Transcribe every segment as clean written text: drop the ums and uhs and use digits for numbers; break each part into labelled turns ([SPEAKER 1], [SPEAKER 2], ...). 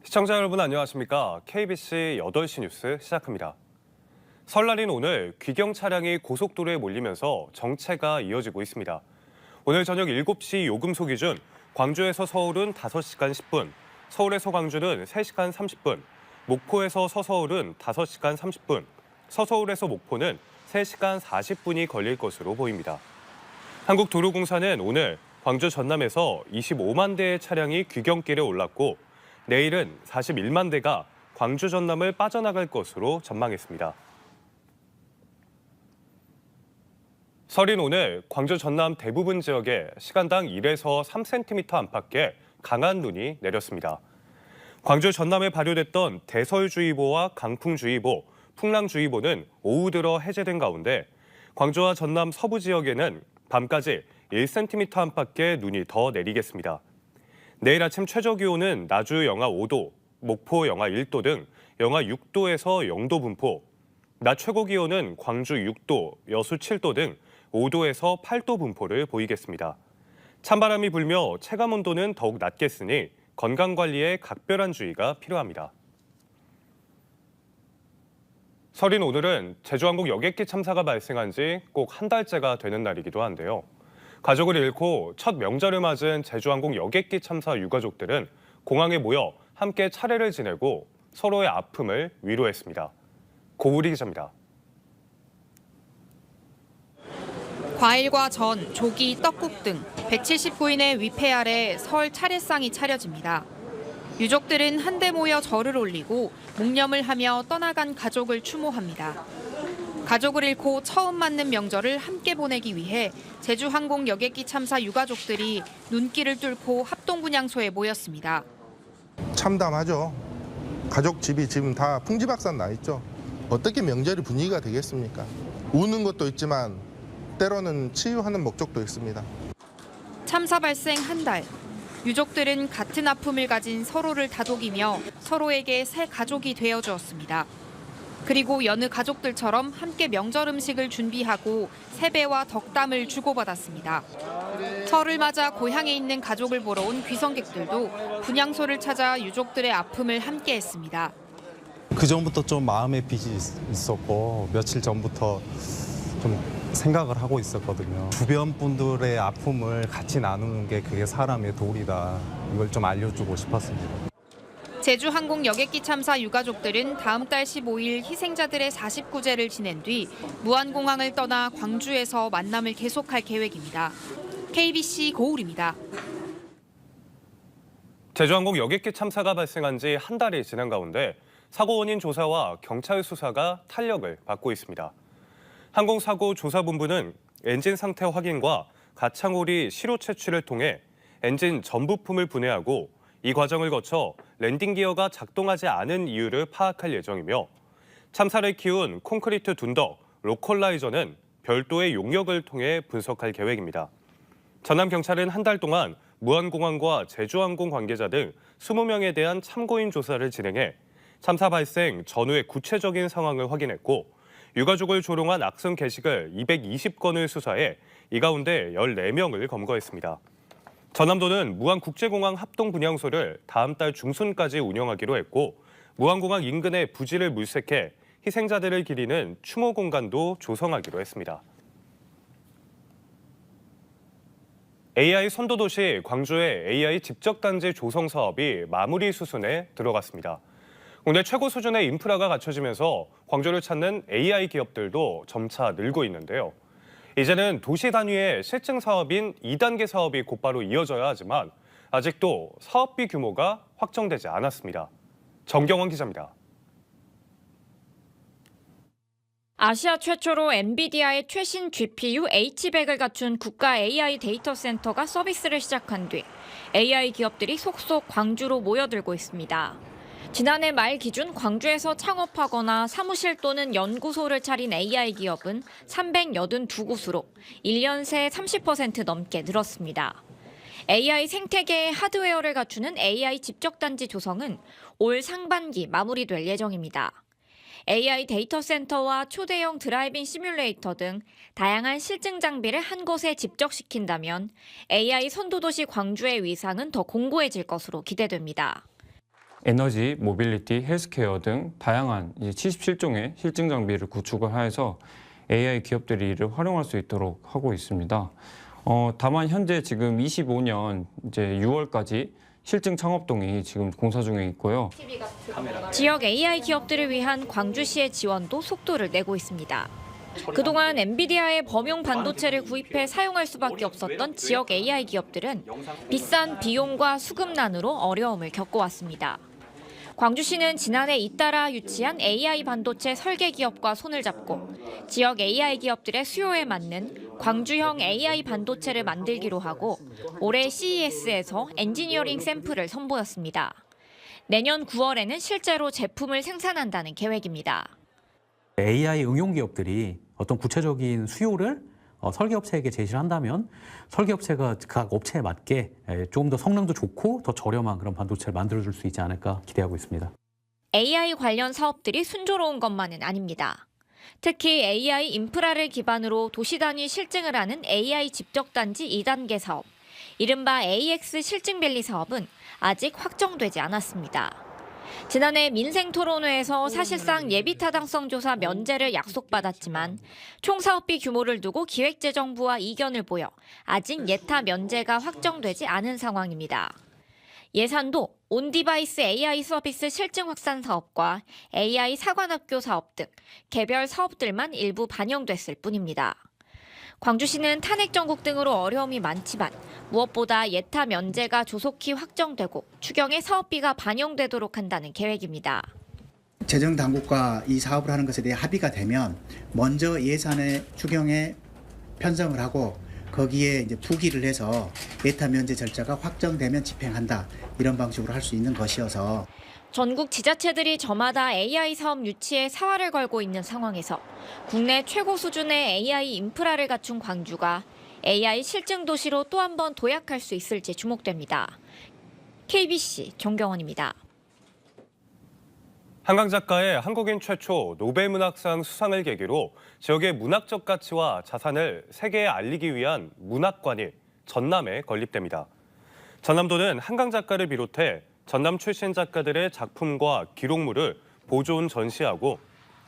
[SPEAKER 1] 시청자 여러분 안녕하십니까? KBC 8시 뉴스 시작합니다. 설날인 오늘 귀경 차량이 고속도로에 몰리면서 정체가 이어지고 있습니다. 오늘 저녁 7시 요금소 기준 광주에서 서울은 5시간 10분, 서울에서 광주는 3시간 30분, 목포에서 서서울은 5시간 30분, 서서울에서 목포는 3시간 40분이 걸릴 것으로 보입니다. 한국도로공사는 오늘 광주 전남에서 25만 대의 차량이 귀경길에 올랐고 내일은 41만 대가 광주 전남을 빠져나갈 것으로 전망했습니다. 설인 오늘 광주 전남 대부분 지역에 시간당 1에서 3cm 안팎의 강한 눈이 내렸습니다. 광주 전남에 발효됐던 대설주의보와 강풍주의보, 풍랑주의보는 오후 들어 해제된 가운데 광주와 전남 서부 지역에는 밤까지 1cm 안팎의 눈이 더 내리겠습니다. 내일 아침 최저 기온은 나주 영하 5도, 목포 영하 1도 등 영하 6도에서 0도 분포, 낮 최고 기온은 광주 6도, 여수 7도 등 5도에서 8도 분포를 보이겠습니다. 찬바람이 불며 체감 온도는 더욱 낮겠으니 건강관리에 각별한 주의가 필요합니다. 설인 오늘은 제주항공 여객기 참사가 발생한 지 꼭 한 달째가 되는 날이기도 한데요. 가족을 잃고 첫 명절을 맞은 제주항공 여객기 참사 유가족들은 공항에 모여 함께 차례를 지내고 서로의 아픔을 위로했습니다. 고우리 기자입니다.
[SPEAKER 2] 과일과 전, 조기, 떡국 등 179인의 위패 아래 설 차례상이 차려집니다. 유족들은 한데 모여 절을 올리고 묵념을 하며 떠나간 가족을 추모합니다. 가족을 잃고 처음 맞는 명절을 함께 보내기 위해 제주항공 여객기 참사 유가족들이 눈길을 뚫고 합동분향소에 모였습니다.
[SPEAKER 3] 참담하죠. 가족 집이 지금 다 풍지박산 나 있죠. 어떻게 명절이 분위기가 되겠습니까? 우는 것도 있지만 때로는 치유하는 목적도 있습니다.
[SPEAKER 2] 참사 발생 한 달. 유족들은 같은 아픔을 가진 서로를 다독이며 서로에게 새 가족이 되어주었습니다. 그리고 여느 가족들처럼 함께 명절 음식을 준비하고 세배와 덕담을 주고받았습니다. 설을 맞아 고향에 있는 가족을 보러 온 귀성객들도 분향소를 찾아 유족들의 아픔을 함께했습니다.
[SPEAKER 4] 그 전부터 좀 마음의 빚이 있었고 며칠 전부터 좀 생각을 하고 있었거든요. 주변 분들의 아픔을 같이 나누는 게 그게 사람의 도리다. 이걸 좀 알려주고 싶었습니다.
[SPEAKER 2] 제주항공 여객기 참사 유가족들은 다음 달 15일 희생자들의 49제를 지낸 뒤 무안공항을 떠나 광주에서 만남을 계속할 계획입니다. KBC 고울입니다.
[SPEAKER 1] 제주항공 여객기 참사가 발생한 지 한 달이 지난 가운데 사고 원인 조사와 경찰 수사가 탄력을 받고 있습니다. 항공사고조사본부는 엔진 상태 확인과 가창오리 시로 채취를 통해 엔진 전 부품을 분해하고 이 과정을 거쳐 랜딩 기어가 작동하지 않은 이유를 파악할 예정이며 참사를 키운 콘크리트 둔덕, 로컬라이저는 별도의 용역을 통해 분석할 계획입니다. 전남경찰은 한 달 동안 무안공항과 제주항공 관계자 등 20명에 대한 참고인 조사를 진행해 참사 발생 전후의 구체적인 상황을 확인했고 유가족을 조롱한 악성 게시글 220건을 수사해 이 가운데 14명을 검거했습니다. 전남도는 무안국제공항 합동분향소를 다음 달 중순까지 운영하기로 했고 무안공항 인근의 부지를 물색해 희생자들을 기리는 추모 공간도 조성하기로 했습니다. AI 선도도시 광주의 AI 집적단지 조성 사업이 마무리 수순에 들어갔습니다. 국내 최고 수준의 인프라가 갖춰지면서 광주를 찾는 AI 기업들도 점차 늘고 있는데요. 이제는 도시 단위의 실증 사업인 2단계 사업이 곧바로 이어져야 하지만 아직도 사업비 규모가 확정되지 않았습니다. 정경원 기자입니다.
[SPEAKER 5] 아시아 최초로 엔비디아의 최신 GPU H100을 갖춘 국가 AI 데이터 센터가 서비스를 시작한 뒤 AI 기업들이 속속 광주로 모여들고 있습니다. 지난해 말 기준 광주에서 창업하거나 사무실 또는 연구소를 차린 AI 기업은 382곳으로 1년 새 30% 넘게 늘었습니다. AI 생태계의 하드웨어를 갖추는 AI 집적단지 조성은 올 상반기 마무리될 예정입니다. AI 데이터 센터와 초대형 드라이빙 시뮬레이터 등 다양한 실증 장비를 한 곳에 집적시킨다면 AI 선도도시 광주의 위상은 더 공고해질 것으로 기대됩니다.
[SPEAKER 6] 에너지, 모빌리티, 헬스케어 등 다양한 77종의 실증 장비를 구축을 하여서 AI 기업들이 이를 활용할 수 있도록 하고 있습니다. 다만 현재 지금 25년 이제 6월까지 실증 창업동이 지금 공사 중에 있고요.
[SPEAKER 5] 지역 AI 기업들을 위한 광주시의 지원도 속도를 내고 있습니다. 그동안 엔비디아의 범용 반도체를 구입해 사용할 수밖에 없었던 지역 AI 기업들은 비싼 비용과 수급난으로 어려움을 겪어왔습니다. 광주시는 지난해 잇따라 유치한 AI 반도체 설계 기업과 손을 잡고 지역 AI 기업들의 수요에 맞는 광주형 AI 반도체를 만들기로 하고 올해 CES에서 엔지니어링 샘플을 선보였습니다. 내년 9월에는 실제로 제품을 생산한다는 계획입니다.
[SPEAKER 7] AI 응용 기업들이 어떤 구체적인 수요를 설계업체에게 제시를 한다면 설계업체가 각 업체에 맞게 조금 더 성능도 좋고 더 저렴한 그런 반도체를 만들어줄 수 있지 않을까 기대하고 있습니다.
[SPEAKER 5] AI 관련 사업들이 순조로운 것만은 아닙니다. 특히 AI 인프라를 기반으로 도시 단위 실증을 하는 AI 집적단지 2단계 사업, 이른바 AX 실증밸리 사업은 아직 확정되지 않았습니다. 지난해 민생토론회에서 사실상 예비타당성 조사 면제를 약속받았지만 총 사업비 규모를 두고 기획재정부와 이견을 보여 아직 예타 면제가 확정되지 않은 상황입니다. 예산도 온디바이스 AI 서비스 실증 확산 사업과 AI 사관학교 사업 등 개별 사업들만 일부 반영됐을 뿐입니다. 광주시는 탄핵 정국 등으로 어려움이 많지만 무엇보다 예타 면제가 조속히 확정되고 추경에 사업비가 반영되도록 한다는 계획입니다.
[SPEAKER 8] 재정 당국과 이 사업을 하는 것에 대해 합의가 되면 먼저 예산의 추경에 편성을 하고 거기에 이제 부기를 해서 예타 면제 절차가 확정되면 집행한다, 이런 방식으로 할 수 있는 것이어서
[SPEAKER 5] 전국 지자체들이 저마다 AI 사업 유치에 사활을 걸고 있는 상황에서 국내 최고 수준의 AI 인프라를 갖춘 광주가 AI 실증 도시로 또 한 번 도약할 수 있을지 주목됩니다. KBC 정경원입니다.
[SPEAKER 1] 한강 작가의 한국인 최초 노벨문학상 수상을 계기로 지역의 문학적 가치와 자산을 세계에 알리기 위한 문학관이 전남에 건립됩니다. 전남도는 한강 작가를 비롯해 전남 출신 작가들의 작품과 기록물을 보존 전시하고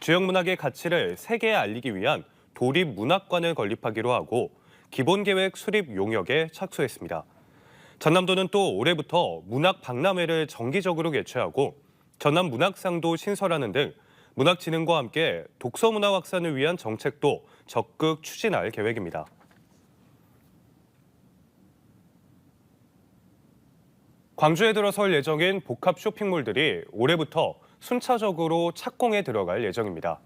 [SPEAKER 1] 지역 문학의 가치를 세계에 알리기 위한 도립 문학관을 건립하기로 하고 기본 계획 수립 용역에 착수했습니다. 전남도는 또 올해부터 문학 박람회를 정기적으로 개최하고 전남 문학상도 신설하는 등 문학 진흥과 함께 독서 문화 확산을 위한 정책도 적극 추진할 계획입니다. 광주에 들어설 예정인 복합 쇼핑몰들이 올해부터 순차적으로 착공에 들어갈 예정입니다.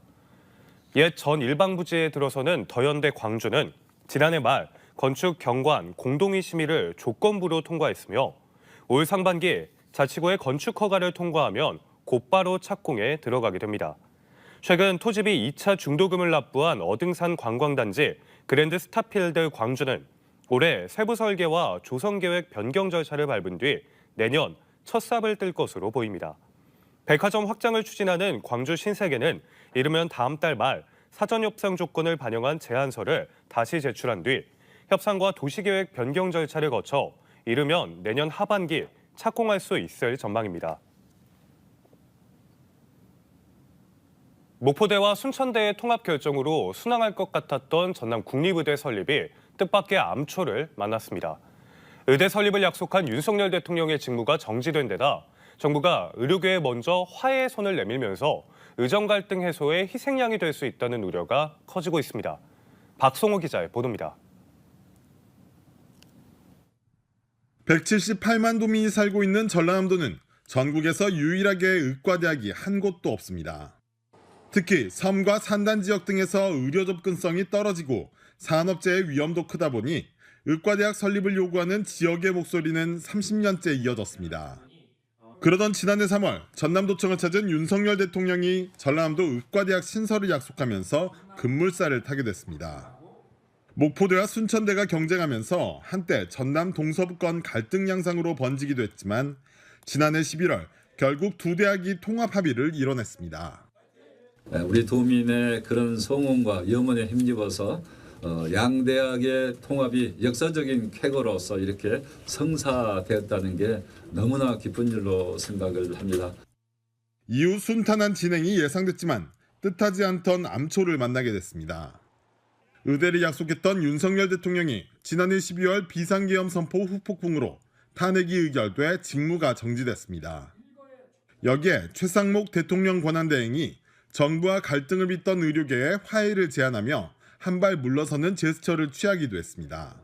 [SPEAKER 1] 옛 전 일방부지에 들어서는 더현대 광주는 지난해 말 건축 경관 공동의 심의를 조건부로 통과했으며 올 상반기 자치구의 건축 허가를 통과하면 곧바로 착공에 들어가게 됩니다. 최근 토지비 2차 중도금을 납부한 어등산 관광단지 그랜드 스타필드 광주는 올해 세부 설계와 조성계획 변경 절차를 밟은 뒤 내년 첫 삽을 뜰 것으로 보입니다. 백화점 확장을 추진하는 광주 신세계는 이르면 다음 달 말 사전 협상 조건을 반영한 제안서를 다시 제출한 뒤 협상과 도시계획 변경 절차를 거쳐 이르면 내년 하반기 착공할 수 있을 전망입니다. 목포대와 순천대의 통합 결정으로 순항할 것 같았던 전남 국립의대 설립이 뜻밖의 암초를 만났습니다. 의대 설립을 약속한 윤석열 대통령의 직무가 정지된 데다 정부가 의료계에 먼저 화해의 손을 내밀면서 의정 갈등 해소에 희생양이 될 수 있다는 우려가 커지고 있습니다. 박성호 기자의 보도입니다.
[SPEAKER 9] 178만 도민이 살고 있는 전라남도는 전국에서 유일하게 의과대학이 한 곳도 없습니다. 특히 섬과 산단 지역 등에서 의료 접근성이 떨어지고 산업재해 위험도 크다 보니 의과대학 설립을 요구하는 지역의 목소리는 30년째 이어졌습니다. 그러던 지난해 3월 전남도청을 찾은 윤석열 대통령이 전라남도 의과대학 신설을 약속하면서 급물살을 타게 됐습니다. 목포대와 순천대가 경쟁하면서 한때 전남 동서부권 갈등 양상으로 번지기도 했지만 지난해 11월 결국 두 대학이 통합 합의를 이뤄냈습니다.
[SPEAKER 10] 우리 도민의 그런 소원과 염원에 힘입어서 양 대학의 통합이 역사적인 쾌거로서 이렇게 성사되었다는 게 너무나 기쁜 일로 생각을 합니다.
[SPEAKER 9] 이후 순탄한 진행이 예상됐지만 뜻하지 않던 암초를 만나게 됐습니다. 의대를 약속했던 윤석열 대통령이 지난해 12월 비상계엄 선포 후폭풍으로 탄핵이 의결돼 직무가 정지됐습니다. 여기에 최상목 대통령 권한대행이 정부와 갈등을 빚던 의료계에 화해를 제안하며 한 발 물러서는 제스처를 취하기도 했습니다.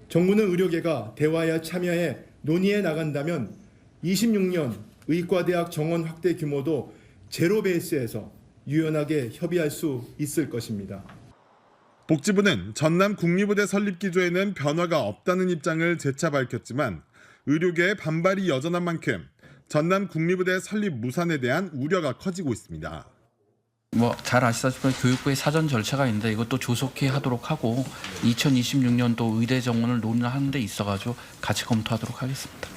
[SPEAKER 11] 정부는 의료계가 대화에 참여해 논의해 나간다면 26년 의과대학 정원 확대 규모도 제로 베이스에서 유연하게 협의할 수 있을 것입니다.
[SPEAKER 9] 복지부는 전남 국립의대 설립 기조에는 변화가 없다는 입장을 재차 밝혔지만 의료계의 반발이 여전한 만큼 전남 국립의대 설립 무산에 대한 우려가 커지고 있습니다.
[SPEAKER 12] 잘 아시다시피 교육부의 사전 절차가 있는데 이것도 조속히 하도록 하고 2026년도 의대 정원을 논의하는 데 있어가지고 같이 검토하도록 하겠습니다.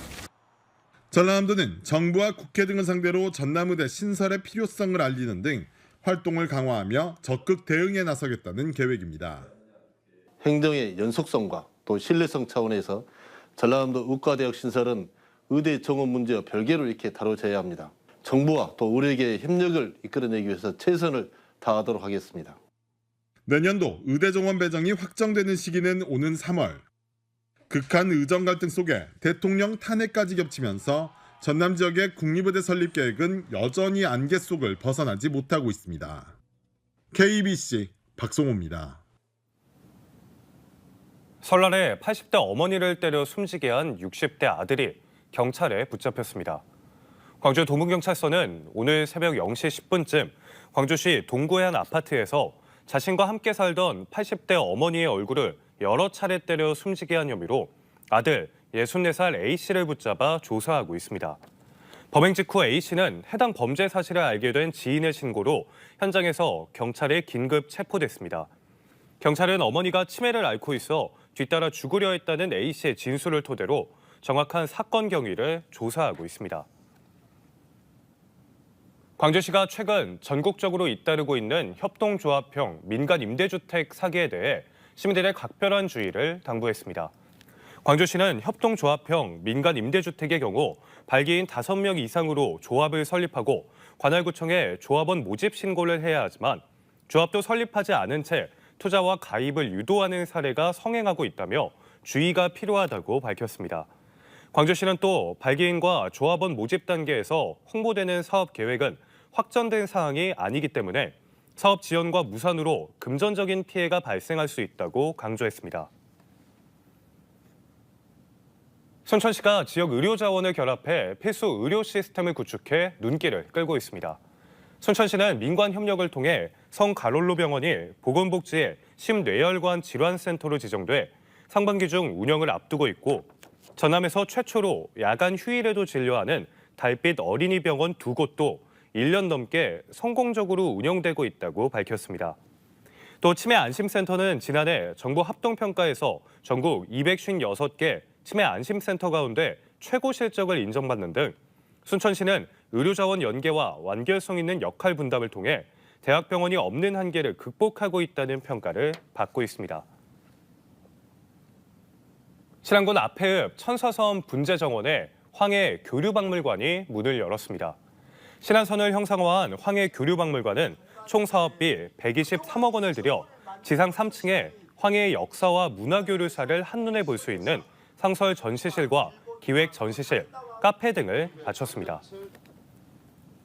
[SPEAKER 9] 전라남도는 정부와 국회 등을 상대로 전남의대 신설의 필요성을 알리는 등 활동을 강화하며 적극 대응에 나서겠다는 계획입니다.
[SPEAKER 13] 행정의 연속성과 또 신뢰성 차원에서 전라남도 의과대학 신설은 의대 정원 문제와 별개로 이렇게 다뤄져야 합니다. 정부와 또 의료계의 협력을 이끌어내기 위해서 최선을 다하도록 하겠습니다.
[SPEAKER 9] 내년도 의대 정원 배정이 확정되는 시기는 오는 3월. 극한 의정 갈등 속에 대통령 탄핵까지 겹치면서 전남 지역의 국립의대 설립 계획은 여전히 안개 속을 벗어나지 못하고 있습니다. KBC 박송호입니다.
[SPEAKER 1] 설날에 80대 어머니를 때려 숨지게 한 60대 아들이 경찰에 붙잡혔습니다. 광주 도문경찰서는 오늘 새벽 0시 10분쯤 광주시 동구의 한 아파트에서 자신과 함께 살던 80대 어머니의 얼굴을 여러 차례 때려 숨지게 한 혐의로 아들 64살 A씨를 붙잡아 조사하고 있습니다. 범행 직후 A씨는 해당 범죄 사실을 알게 된 지인의 신고로 현장에서 경찰에 긴급 체포됐습니다. 경찰은 어머니가 치매를 앓고 있어 뒤따라 죽으려 했다는 A씨의 진술을 토대로 정확한 사건 경위를 조사하고 있습니다. 광주시가 최근 전국적으로 잇따르고 있는 협동조합형 민간 임대주택 사기에 대해 시민들의 각별한 주의를 당부했습니다. 광주시는 협동조합형 민간 임대주택의 경우 발기인 5명 이상으로 조합을 설립하고 관할구청에 조합원 모집 신고를 해야 하지만 조합도 설립하지 않은 채 투자와 가입을 유도하는 사례가 성행하고 있다며 주의가 필요하다고 밝혔습니다. 광주시는 또 발기인과 조합원 모집 단계에서 홍보되는 사업 계획은 확정된 사항이 아니기 때문에 사업 지연과 무산으로 금전적인 피해가 발생할 수 있다고 강조했습니다. 순천시가 지역 의료 자원을 결합해 필수 의료 시스템을 구축해 눈길을 끌고 있습니다. 순천시는 민관 협력을 통해 성가롤로 병원이 보건복지의 심뇌혈관 질환센터로 지정돼 상반기 중 운영을 앞두고 있고 전남에서 최초로 야간 휴일에도 진료하는 달빛 어린이병원 2곳도 1년 넘게 성공적으로 운영되고 있다고 밝혔습니다. 또 치매 안심센터는 지난해 정부 합동평가에서 전국 256개 치매 안심센터 가운데 최고 실적을 인정받는 등 순천시는 의료자원 연계와 완결성 있는 역할 분담을 통해 대학병원이 없는 한계를 극복하고 있다는 평가를 받고 있습니다. 신안군 앞해읍 천사섬 분재정원에 황해 교류박물관이 문을 열었습니다. 신안선을 형상화한 황해 교류박물관은 총 사업비 123억 원을 들여 지상 3층에 황해의 역사와 문화교류사를 한눈에 볼 수 있는 상설 전시실과 기획 전시실, 카페 등을 갖췄습니다.